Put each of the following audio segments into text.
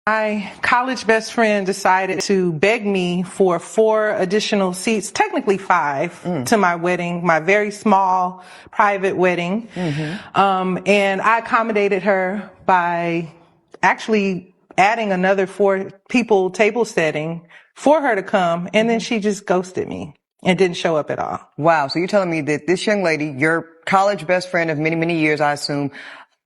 My college best friend decided to beg me for 4 additional seats, technically 5, to my wedding, my very small private wedding. And I accommodated her by actually adding another 4 people table setting for her to come. And then she just ghosted me and didn't show up at all. Wow. So you're telling me that this young lady, your college best friend of many, many years, I assume,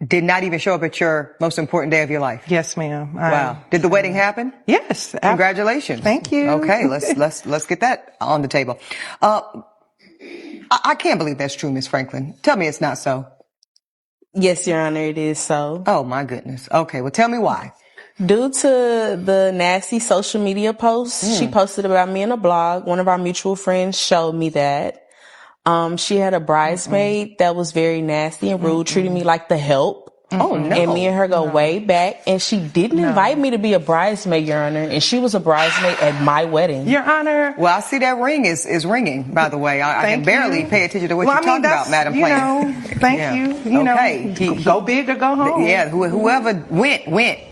did not even show up at your most important day of your life? Yes, ma'am. Wow. Did the wedding happen? Yes. Congratulations. Thank you. Okay, let's get that on the table. I can't believe that's true, Miss Franklin. Tell me it's not so. Yes, Your Honor, it is so. Oh my goodness. Okay, well tell me why. Due to the nasty social media posts she posted about me in a blog, one of our mutual friends showed me that. She had a bridesmaid that was very nasty and rude, treating me like the help. Oh, no. And me and her go way back. And she didn't invite me to be a bridesmaid, Your Honor. And she was a bridesmaid at my wedding. Your Honor. Well, I see that ring is ringing, by the way. I can barely pay attention to what you're talking about, Madam Plaintiff. Thank you. You know, go big or go home. Yeah, whoever went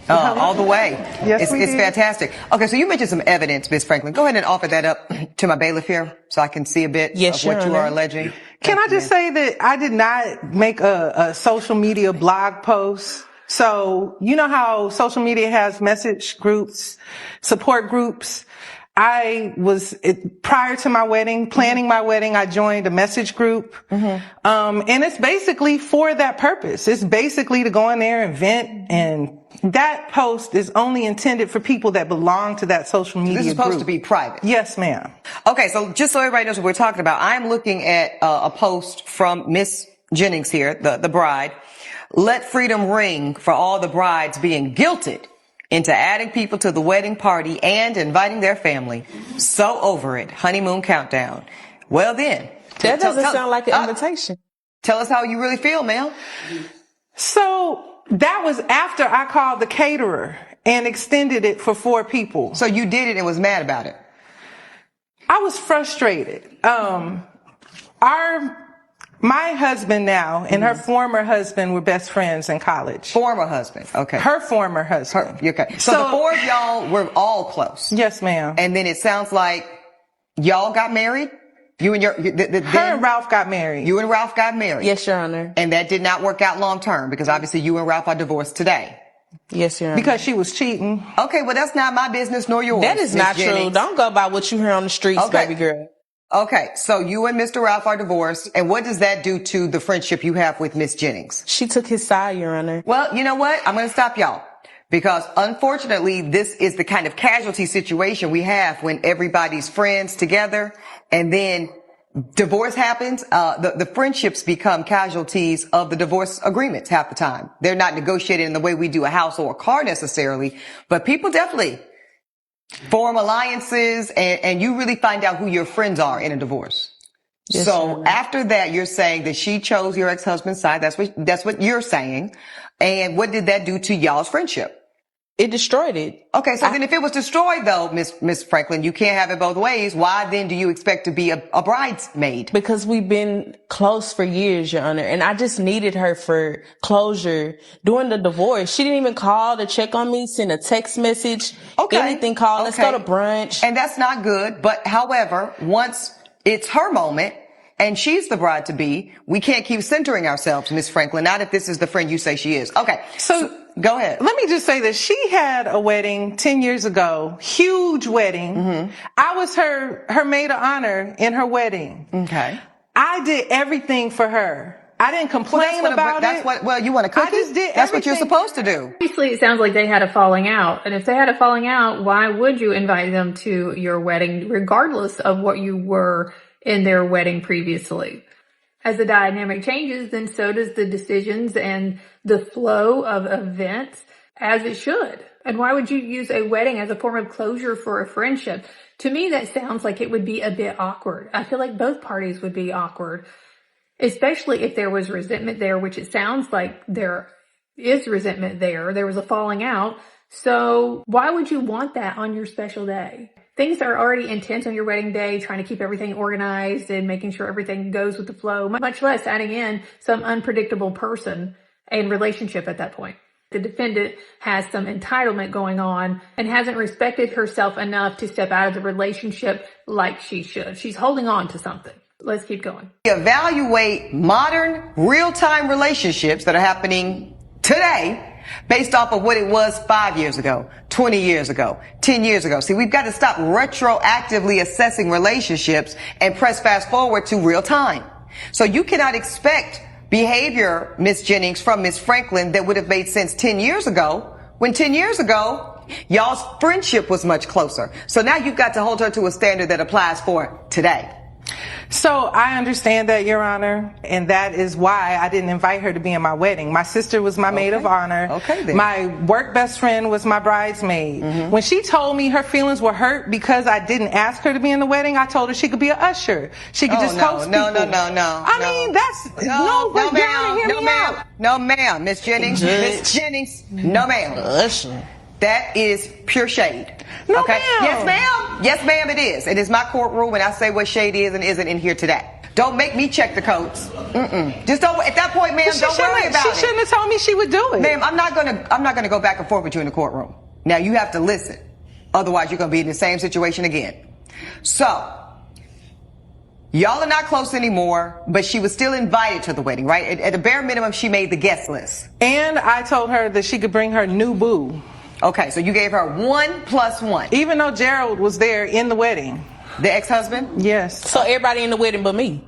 all the way. Yes, it's fantastic. Okay, so you mentioned some evidence, Ms. Franklin. Go ahead and offer that up to my bailiff here so I can see a bit of what you are alleging. Can I just say that I did not make a social media blog post? So, you know how social media has message groups, support groups? Prior to my wedding, planning my wedding, I joined a message group. And it's basically for that purpose. It's basically to go in there and vent, and that post is only intended for people that belong to that social media group. This is supposed to be private. Yes, ma'am. Okay, so just so everybody knows what we're talking about, I'm looking at a post from Miss Jennings here, the bride. Let freedom ring for all the brides being guilted into adding people to the wedding party and inviting their family. So over it. Honeymoon countdown. Well then. That doesn't sound like an invitation. Tell us how you really feel, ma'am. So that was after I called the caterer and extended it for 4 people. So you did it and was mad about it? I was frustrated. My husband now and her former husband were best friends in college. Former husband. Okay. Her former husband. Okay. So the 4 of y'all were all close. Yes, ma'am. And then it sounds like y'all got married? You and her and Ralph got married. You and Ralph got married. Yes, Your Honor. And that did not work out long term because obviously you and Ralph are divorced today. Yes, Your Honor. Because she was cheating. Okay, well that's not my business nor yours. That is not true. Don't go by what you hear on the streets, baby girl. Okay, so you and Mr. Ralph are divorced, and what does that do to the friendship you have with Miss Jennings? She took his side, Your Honor. Well, you know what? I'm going to stop y'all. Because unfortunately, this is the kind of casualty situation we have when everybody's friends together, and then divorce happens. The friendships become casualties of the divorce agreements half the time. They're not negotiated in the way we do a house or a car necessarily, but people definitely form alliances, and you really find out who your friends are in a divorce. Yes, so after that, you're saying that she chose your ex-husband's side. That's what you're saying. And what did that do to y'all's friendship? It destroyed it. Okay, so then if it was destroyed though, Miss Franklin, you can't have it both ways. Why then do you expect to be a bridesmaid? Because we've been close for years, Your Honor, and I just needed her for closure during the divorce. She didn't even call to check on me, send a text message, anything, call, let's go to brunch. And that's not good. But however, once it's her moment and she's the bride to be, we can't keep centering ourselves, Miss Franklin, not if this is the friend you say she is. Okay. So go ahead. Let me just say that she had a wedding 10 years ago, huge wedding. I was her maid of honor in her wedding. Okay. I did everything for her. I didn't complain about it. Well, you want to cook? I just did That's what you're supposed to do. Obviously, it sounds like they had a falling out. And if they had a falling out, why would you invite them to your wedding, regardless of what you were in their wedding previously? As the dynamic changes, then so does the decisions and the flow of events, as it should. And why would you use a wedding as a form of closure for a friendship? To me, that sounds like it would be a bit awkward. I feel like both parties would be awkward, especially if there was resentment there, which it sounds like there is resentment there. There was a falling out. So why would you want that on your special day? Things are already intense on your wedding day, trying to keep everything organized and making sure everything goes with the flow, much less adding in some unpredictable person and relationship at that point. The defendant has some entitlement going on and hasn't respected herself enough to step out of the relationship like she should. She's holding on to something. Let's keep going. Evaluate modern real-time relationships that are happening today based off of what it was 5 years ago, 20 years ago, 10 years ago. See, we've got to stop retroactively assessing relationships and press fast forward to real time. So you cannot expect behavior, Miss Jennings, from Miss Franklin that would have made sense 10 years ago, when 10 years ago, y'all's friendship was much closer. So now you've got to hold her to a standard that applies for today. So I understand that, Your Honor, and that is why I didn't invite her to be in my wedding. My sister was my maid of honor. Okay, then. My work best friend was my bridesmaid. When she told me her feelings were hurt because I didn't ask her to be in the wedding, I told her she could be an usher. She could just host people. I mean, that's no ma'am. No, ma'am. No, ma'am. Miss Jennings. Miss Jennings. No, ma'am. Usher. That is pure shade. No, okay? ma'am. Yes, ma'am. Yes, ma'am, it is. It is my courtroom, and I say what shade is and isn't in here today. Don't make me check the codes. Just don't. At that point, ma'am, don't worry about it. She shouldn't have told me she would do it. Ma'am, I'm not gonna go back and forth with you in the courtroom. Now you have to listen. Otherwise, you're gonna be in the same situation again. So, y'all are not close anymore, but she was still invited to the wedding, right? At a bare minimum, she made the guest list. And I told her that she could bring her new boo. Okay, so you gave her 1 + 1. Even though Gerald was there in the wedding. The ex-husband? Yes. So everybody in the wedding but me.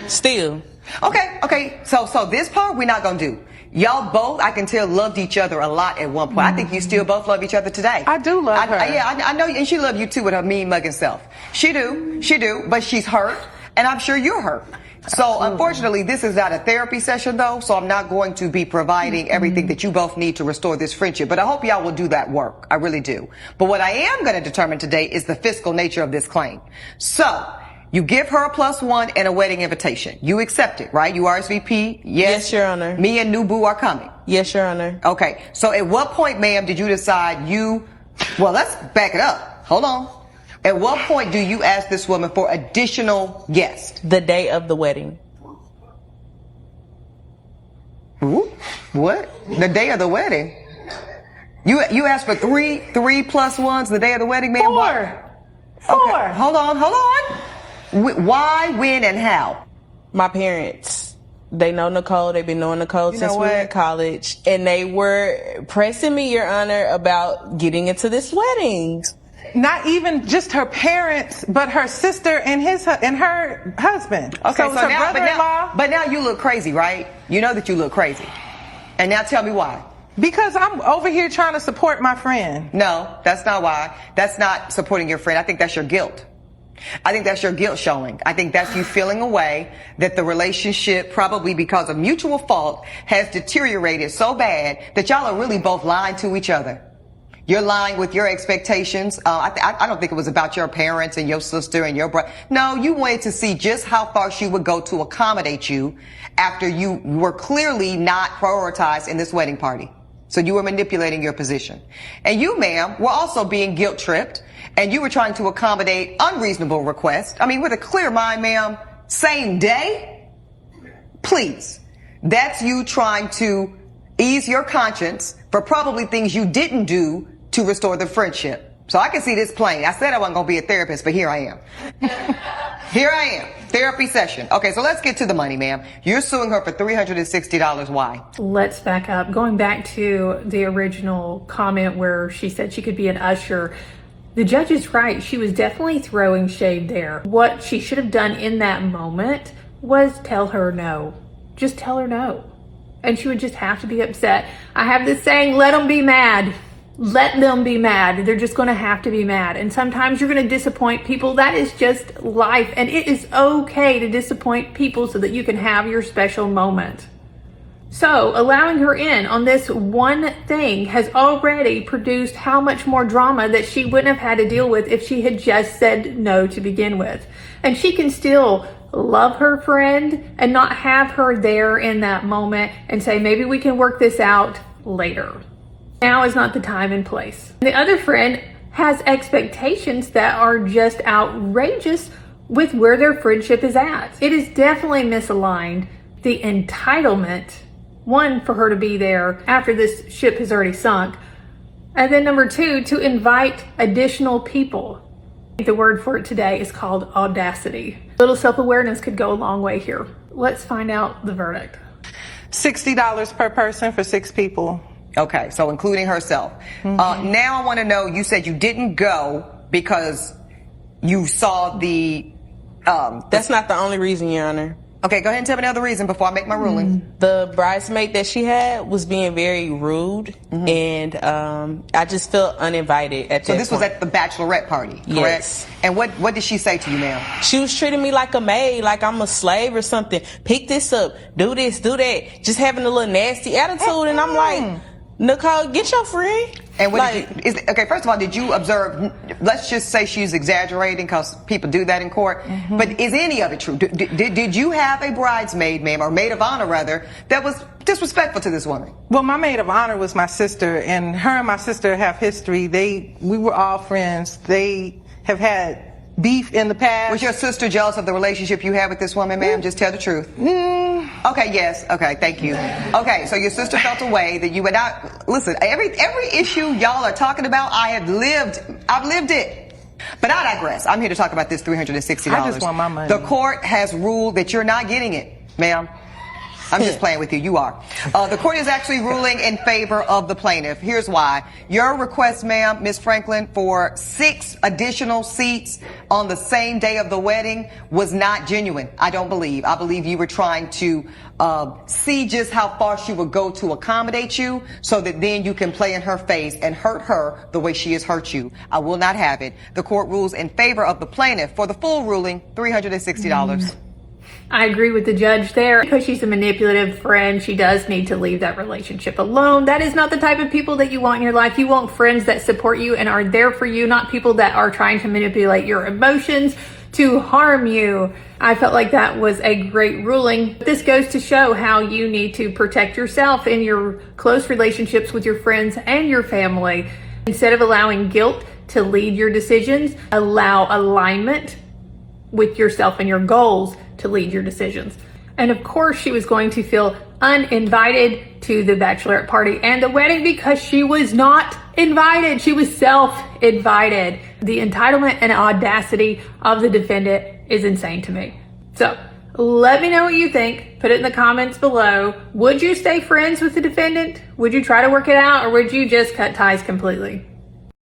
Still. Okay. So this part we're not gonna do. Y'all both, I can tell, loved each other a lot at one point. I think you still both love each other today. I do love her. I know, and she loved you too with her mean mugging self. She do, but she's hurt, and I'm sure you're hurt. So unfortunately, this is not a therapy session though, so I'm not going to be providing everything that you both need to restore this friendship. But I hope y'all will do that work. I really do. But what I am going to determine today is the fiscal nature of this claim. So you give her a +1 and a wedding invitation. You accept it, right? You RSVP? Yes, Your Honor. Me and Nubu are coming. Yes, Your Honor. Okay. So at what point, ma'am, did you decide well, let's back it up. Hold on. At what point do you ask this woman for additional guests? The day of the wedding. Ooh, what? The day of the wedding? You asked for three +1s the day of the wedding, ma'am? Four. Okay, hold on. Why, when, and how? My parents. They know Nicole. They've been knowing Nicole since we were in college. And they were pressing me, Your Honor, about getting into this wedding. Not even just her parents, but her sister and her husband. Okay, so it's her brother-in-law. But now you look crazy, right? You know that you look crazy. And now tell me why. Because I'm over here trying to support my friend. No, that's not why. That's not supporting your friend. I think that's your guilt. I think that's your guilt showing. I think that's you feeling a way that the relationship, probably because of mutual fault, has deteriorated so bad that y'all are really both lying to each other. You're lying with your expectations. I don't think it was about your parents and your sister and your brother. No, you wanted to see just how far she would go to accommodate you after you were clearly not prioritized in this wedding party. So you were manipulating your position. And you, ma'am, were also being guilt tripped, and you were trying to accommodate unreasonable requests. I mean, with a clear mind, ma'am, same day? Please. That's you trying to ease your conscience for probably things you didn't do to restore the friendship. So I can see this plain. I said I wasn't going to be a therapist, but here I am. Here I am. Therapy session. Okay, so let's get to the money, ma'am. You're suing her for $360. Why? Let's back up. Going back to the original comment where she said she could be an usher, the judge is right. She was definitely throwing shade there. What she should have done in that moment was tell her no. Just tell her no. And she would just have to be upset. I have this saying, let them be mad. Let them be mad. They're just going to have to be mad. And sometimes you're going to disappoint people. That is just life. And it is okay to disappoint people so that you can have your special moment. So allowing her in on this one thing has already produced how much more drama that she wouldn't have had to deal with if she had just said no to begin with. And she can still love her friend and not have her there in that moment and say, maybe we can work this out later. Now is not the time and place. The other friend has expectations that are just outrageous with where their friendship is at. It is definitely misaligned. The entitlement one, for her to be there after this ship has already sunk. And then number two, to invite additional people. The word for it today is called audacity. A little self-awareness could go a long way here. Let's find out the verdict. $60 per person for 6 people. Okay, so including herself. Now I want to know, you said you didn't go because you saw the... That's not the only reason, Your Honor. Okay, go ahead and tell me another reason before I make my ruling. The bridesmaid that she had was being very rude, and I just felt uninvited at that So this was point. at the bachelorette party, correct? Yes. And what did she say to you, ma'am? She was treating me like a maid, like I'm a slave or something. Pick this up, do this, do that. Just having a little nasty attitude, and I'm like, Nicole, get your friend. And what did you, okay, first of all, did you observe, let's just say she's exaggerating because people do that in court, but is any of it true? Did you have a bridesmaid, ma'am, or maid of honor rather, that was disrespectful to this woman? Well, my maid of honor was my sister, and her and my sister have history. We were all friends. They have had beef in the past. Was your sister jealous of the relationship you had with this woman, ma'am? Just tell the truth. Okay, yes. Okay, thank you. Okay, so your sister felt a way that you would not, listen, every issue y'all are talking about, I've lived it. But I digress. I'm here to talk about this $360. I just want my money. The court has ruled that you're not getting it, ma'am. I'm just playing with you. You are. The court is actually ruling in favor of the plaintiff. Here's why. Your request, ma'am, Ms. Franklin, for 6 additional seats on the same day of the wedding was not genuine. I don't believe. I believe you were trying to see just how far she would go to accommodate you so that then you can play in her face and hurt her the way she has hurt you. I will not have it. The court rules in favor of the plaintiff. For the full ruling, $360. I agree with the judge there. Because she's a manipulative friend, she does need to leave that relationship alone. That is not the type of people that you want in your life. You want friends that support you and are there for you, not people that are trying to manipulate your emotions to harm you. I felt like that was a great ruling. This goes to show how you need to protect yourself in your close relationships with your friends and your family. Instead of allowing guilt to lead your decisions, allow alignment with yourself and your goals to lead your decisions. And of course, she was going to feel uninvited to the bachelorette party and the wedding because she was not invited. She was self-invited. The entitlement and audacity of the defendant is insane to me. So let me know what you think. Put it in the comments below. Would you stay friends with the defendant? Would you try to work it out, or would you just cut ties completely?